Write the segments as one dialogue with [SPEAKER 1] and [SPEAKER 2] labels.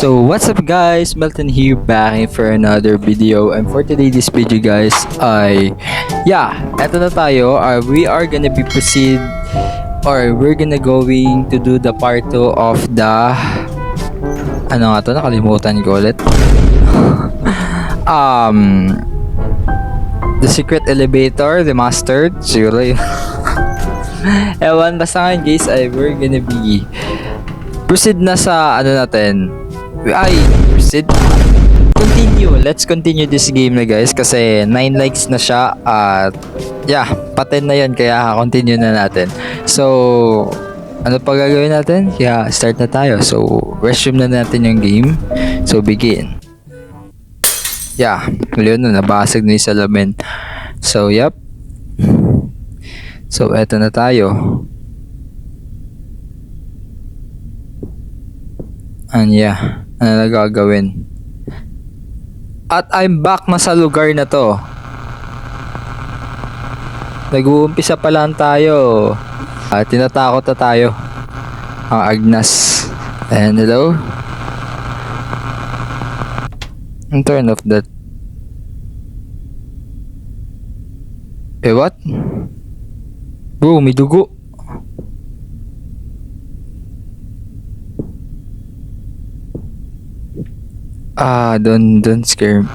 [SPEAKER 1] So what's up guys, Melton here back for another video, and for today this video guys ay eto na tayo. We are gonna be proceed or we're gonna going to do the part 2 of the ano nga to, nakalimutan ko ulit. The secret elevator, the mastered siguro yun. Ewan, basta ngayon guys ay we're gonna be proceed na sa ano natin. Proceed. Let's continue this game na guys kasi 9 likes na siya at paten na yun kaya continue na natin. So, ano pa gagawin natin? Start na tayo. So, resume na natin yung game. So, begin. Yun na, nabasag na yung salamin. So, So, eto na tayo. And ano na gagawin? At I'm back na sa lugar na to. Nag-uumpisa pa lang tayo. Tinatakot na tayo. Ang Agnes. And hello? Turn off that. What? Bro, may dugo. Don't scare me.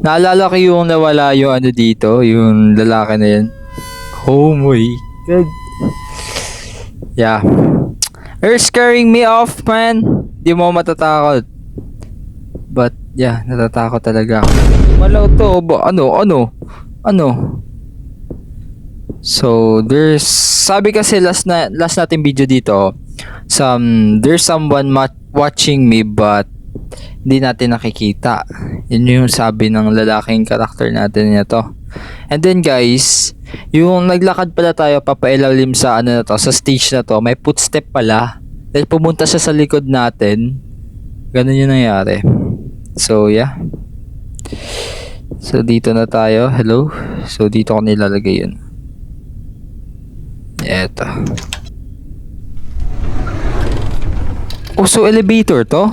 [SPEAKER 1] Naalala ko yung nawala yung ano dito, yung lalaki na yan. Oh my god. You're scaring me off, man. Di mo matatakot. But natatakot talaga ako. Malaw to ba? Ano? So, sabi kasi last natin video dito, there's someone watching me but hindi natin nakikita. Yun yung sabi ng lalaking karakter natin nito. And then guys, yung naglakad pala tayo papailalim sa sa stage na to, may footstep pala. Dahil pumunta siya sa likod natin. Ganun yung nangyari. So, So, dito na tayo. Hello? So, dito ko nilalagay yun. Eto. So, elevator to?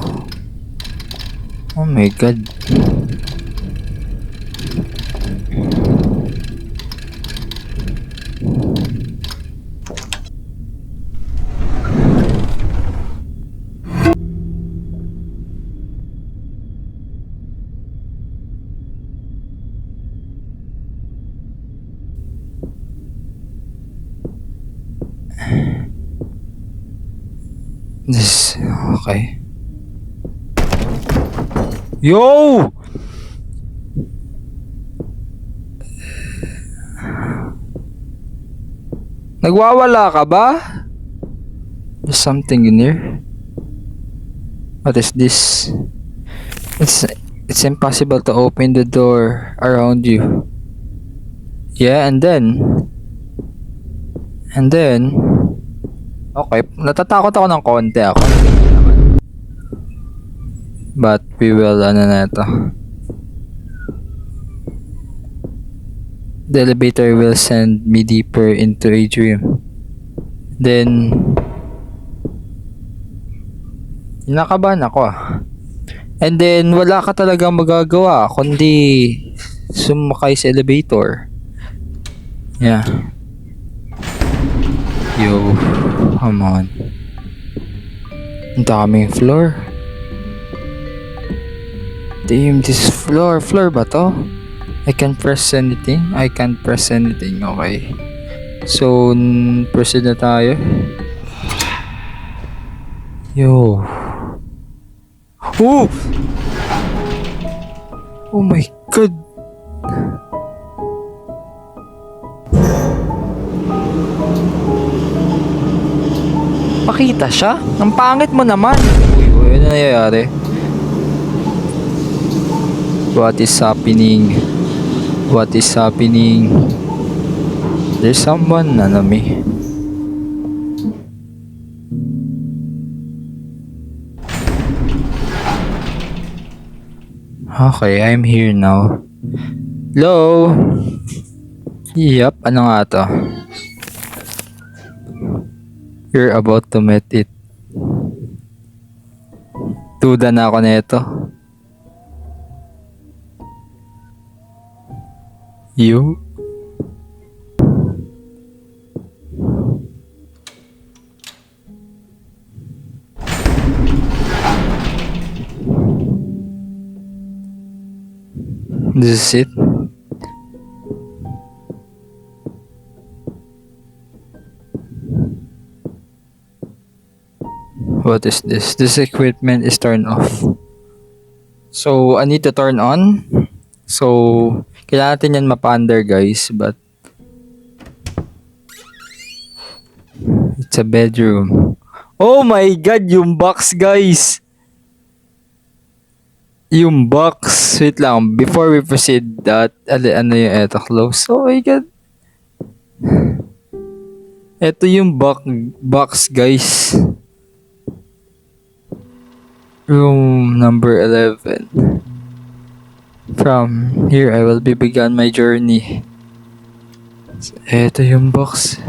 [SPEAKER 1] Oh my god. Okay. Yo! Nagwawala ka ba? There's something in here. What is this? It's impossible to open the door around you. And then okay, natatakot ako ng konti ako. But we will na ito. The elevator will send me deeper into a dream. Then nakabahan ako. And then wala ka talagang magagawa kundi sumakay sa elevator. Yo, come on. Ang daming floor. Damn, this floor ba to? I can't press anything. Okay. So, proceed na tayo. Yo. Oh my god. Pakita siya? Ang pangit mo naman. Uy, ano nangyayari? What is happening? There's someone me. Okay, I'm here now. Hello? Yup, ano nga to? You're about to meet it. Duda na ako nito. You? This is it? What is this? This equipment is turned off. So, I need to turn on. So, kailangan natin yan mapa-under guys, but it's a bedroom. Oh my god, yung box guys! Yung box. Wait lang, before we proceed that, ano yung eto, close. Oh my god. Eto yung box guys. Room number 11. From here, I will be begun my journey. Eto yung box.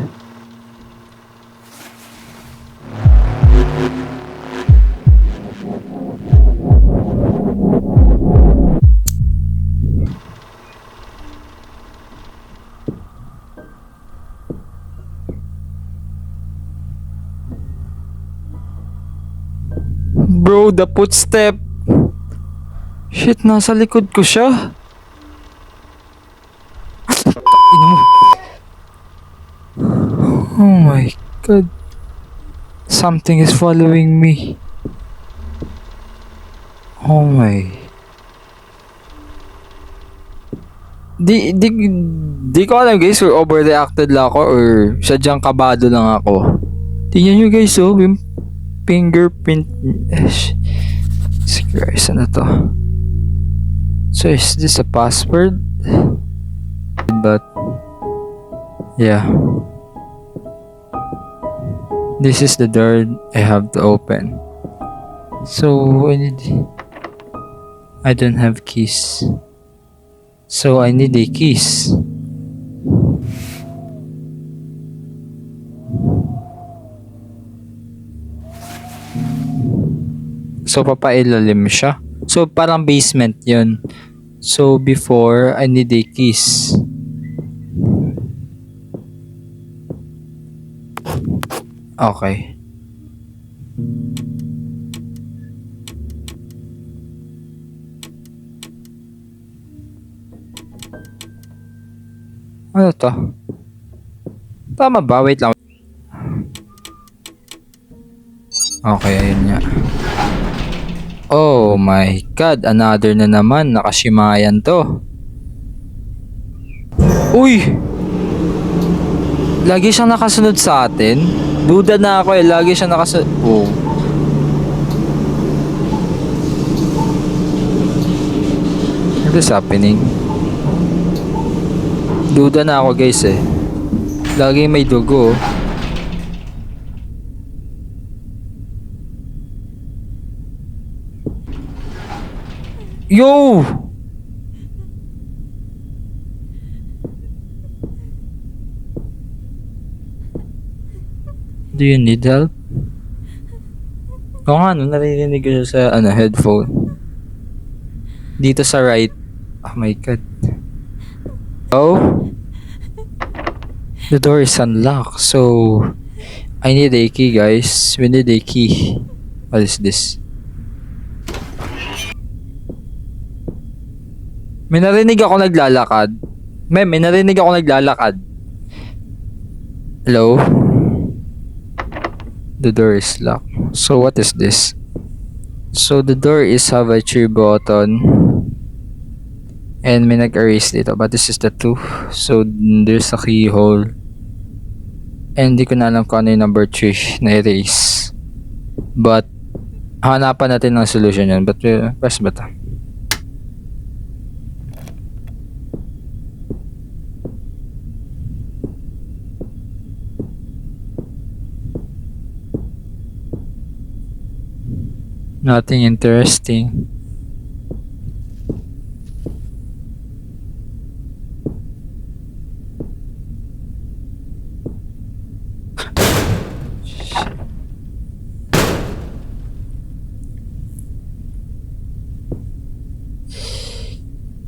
[SPEAKER 1] Bro, the footstep. Shit, nasa likod ko siya. Ino mo. Oh my god. Something is following me. Oh my. Di ko alam guys or overreacted lang ako or sadyang kabado lang ako. Tingnan nyo guys oh, yung fingerprint. Christ, ano to? So is this a password? But yeah. This is the door I have to open. So I don't have keys. So I need a keys. So papailalim siya. So parang basement 'yun. So before I need a keys. Okay. Ano to? Tama ba? Wait lang. Okay, ayun nga. Oh my god, another na naman. Nakashimayan to. Uy! Lagi siyang nakasunod sa atin. Duda na ako eh. Lagi siyang nakasunod. Oh. What is happening? Duda na ako guys eh. Lagi may dugo. Yo! Do you need help? Oo nga, no, naririnig ko siya sa headphone. Dito sa right. Oh my god. Oh? The door is unlocked. So, I need a key guys. We need a key. What is this? May narinig ako naglalakad. May narinig ako naglalakad. Hello? The door is locked. So what is this? So the door is have a 3 button. And may nag-erase dito. But this is the 2. So there's a keyhole. And di ko na alam kung ano yung number 3 na erase. But hanapan natin ng solution yan. But press ba ito? Nothing interesting.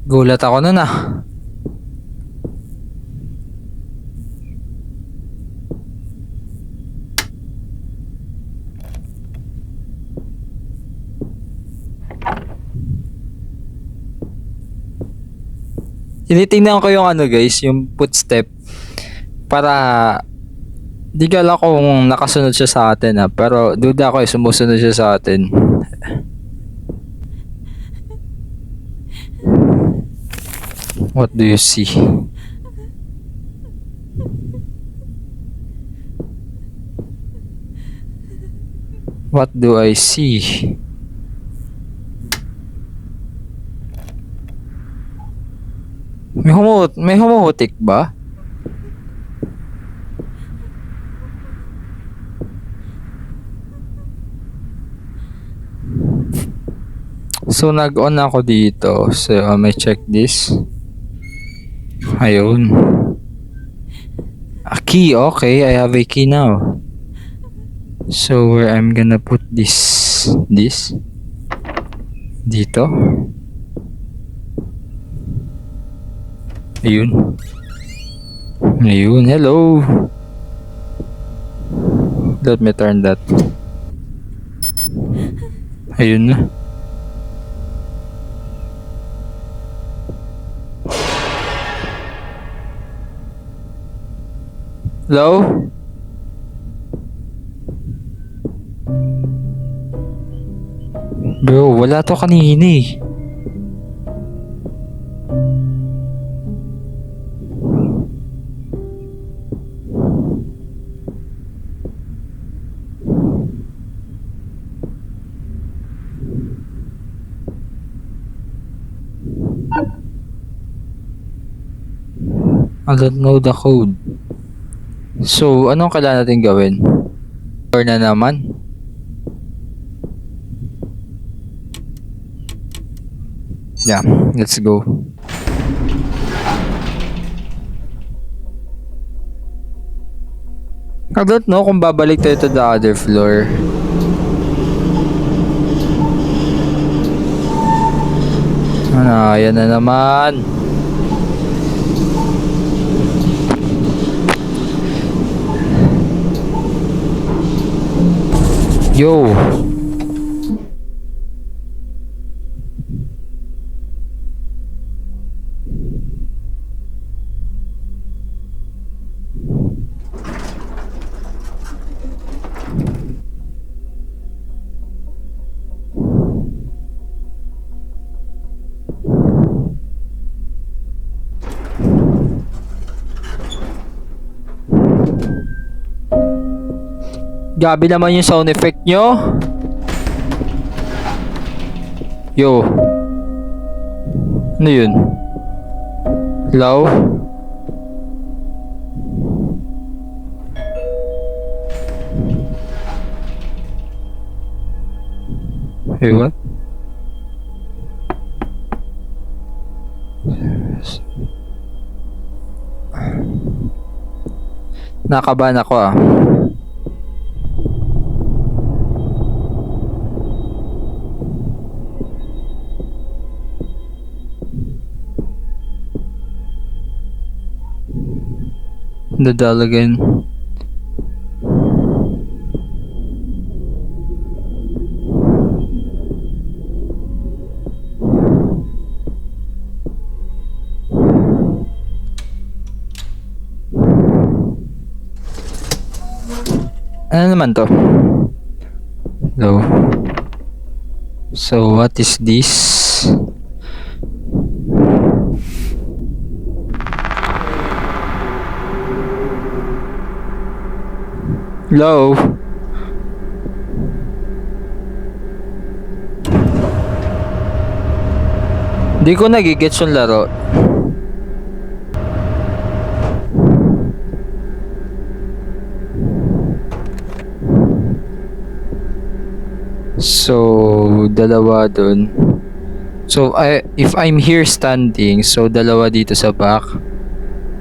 [SPEAKER 1] Gulat ako nun ah. Tinitingnan ko yung ano guys, yung footstep. Para di ko alam kung nakasunod siya sa atin ha. Pero duda ko sumusunod siya sa atin. What do you see? What do I see? May humuhutik ba? So nag-on ako dito. So may check this. Ayun. A key, okay. I have a key now. So where I'm gonna put this dito. Ayun. Ayun, hello. Let me turn that. Ayun na. Hello? Bro, wala to kanina eh. I don't know the code. So, anong kailangan natin gawin? Or na naman? Yeah, let's go. I don't know kung babalik tayo to the other floor. Ano, yan na naman. Yo. Gabi naman yung sound effect nyo. Yo. Ano yun? Hello? Hey, what? Nakabahan ako ah. Dadal again. Ano naman to? Hello. So what is this? Hello? Di ko nagigets yung laro. So, dalawa dun. So, if I'm here standing, so dalawa dito sa back.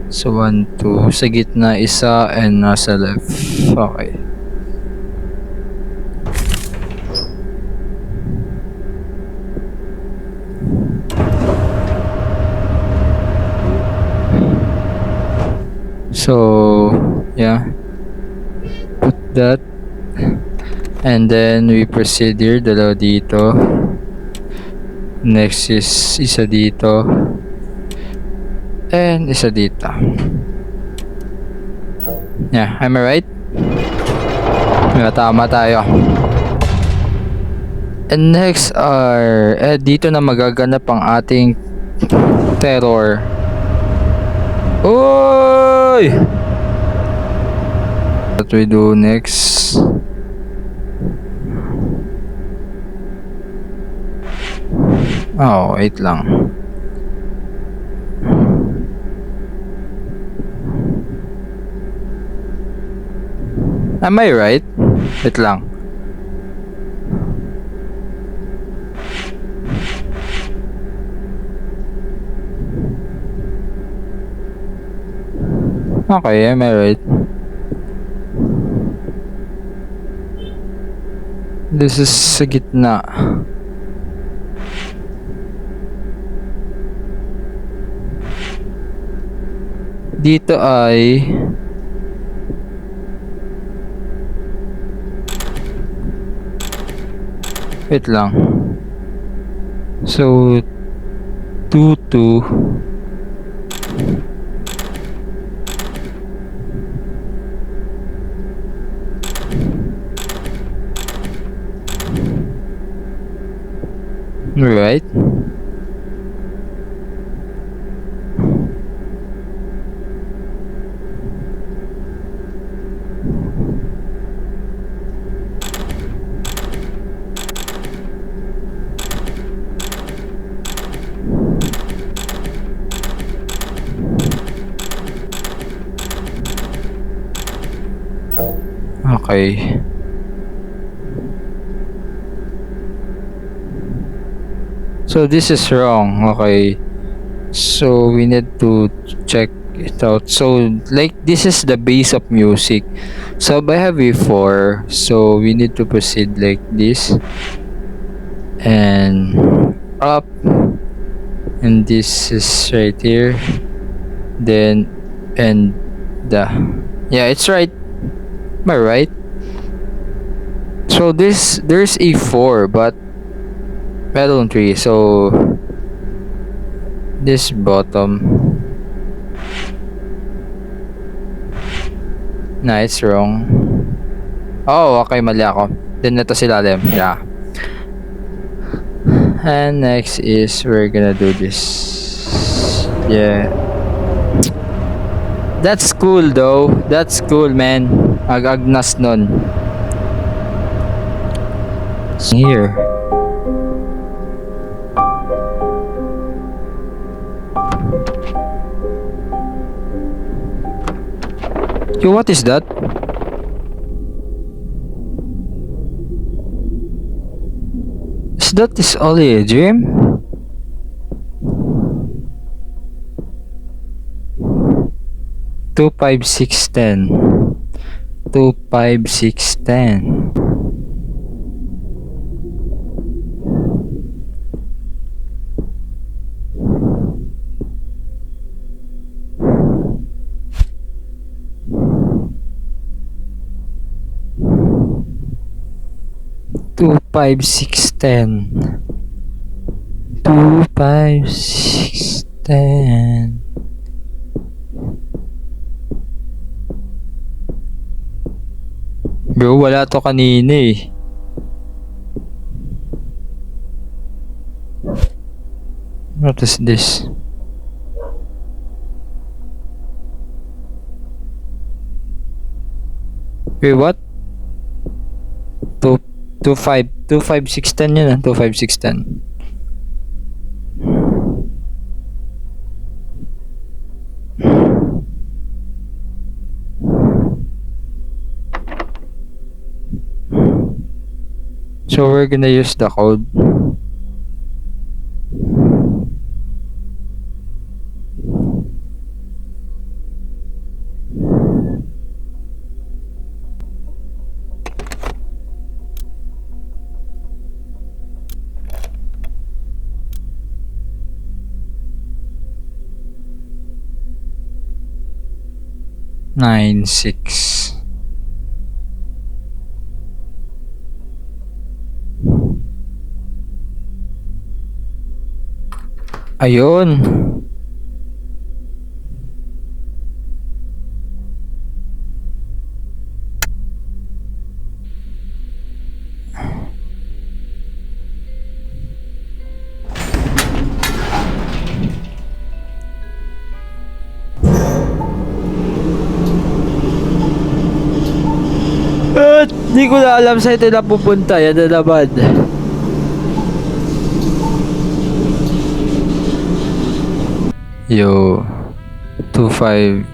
[SPEAKER 1] So, 1, 2. Sa gitna, isa, and nasa left. Okay. So yeah, put that, and then we proceed here, dalawa dito. Next is isa dito, and isa dito. Yeah, am I right? Yeah, tama tayo. And next are dito na magaganap ang ating terror. Oy! What we do next? Oh, wait lang. Am I right? Wait lang. Okay, am I right? This is sa gitna. Dito ay wait lang. So 2 2. Right? Okay. So this is wrong. Okay. So we need to check it out. So like this is the base of music. So I have before. So we need to proceed like this. And up. And this is right here. Then and yeah, it's right. Am I right? So there's a 4, but meron 3. So this bottom. Nah, it's wrong. Oh, okay, mali ako. Then ito si lalim. Yeah. And next is we're gonna do this. Yeah. That's cool though. That's cool, man. Agagnas nun. Here. Yo, what is that? Is only a dream? Two, 5, 6, 10. 2, 5, 6, 10. Two, 5, 6, 10. 2, 5, 6, 10. Bro, wala to kanina eh. What is this? Wait, what? 2, 5, 2, 5, 6, 10 yun ah. 2, 5, 6, 10. So we're gonna use the code. 9-6. Ayun. At di ko na alam sa ito na pupunta. Yan na naman. Yo. 2-5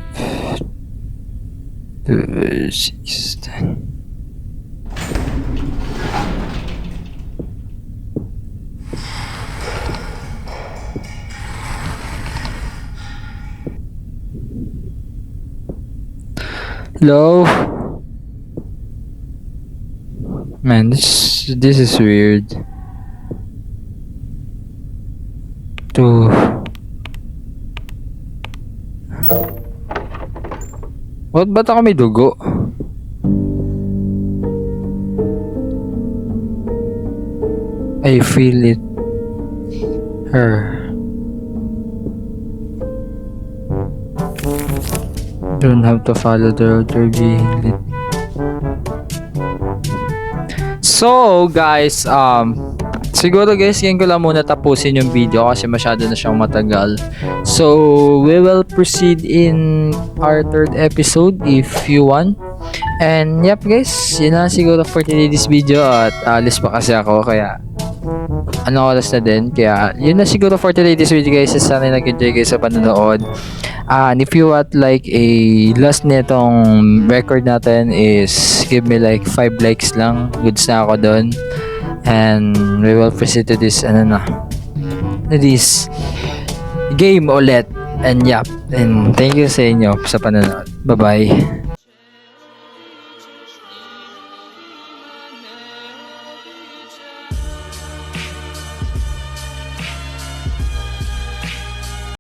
[SPEAKER 1] 6 10. Hello? Man, this is weird. Two. What, ba't ako may dugo? I feel it. Her. Don't have to follow the road or be lit. So guys, siguro guys, ngayon ko lang muna tapusin yung video kasi masyado na siyang matagal. So we will proceed in our third episode if you want. And yep guys, yun na siguro for today's video at alis pa kasi ako kaya ano oras na din. Kaya yun na siguro for today's video guys. Sana nag-enjoy kayo sa panonood. And if you want like a last netong record natin is give me like 5 likes lang. Goods na ako doon. And we will proceed to this this game ulit. And yep. And thank you sa inyo sa panonood. Bye bye.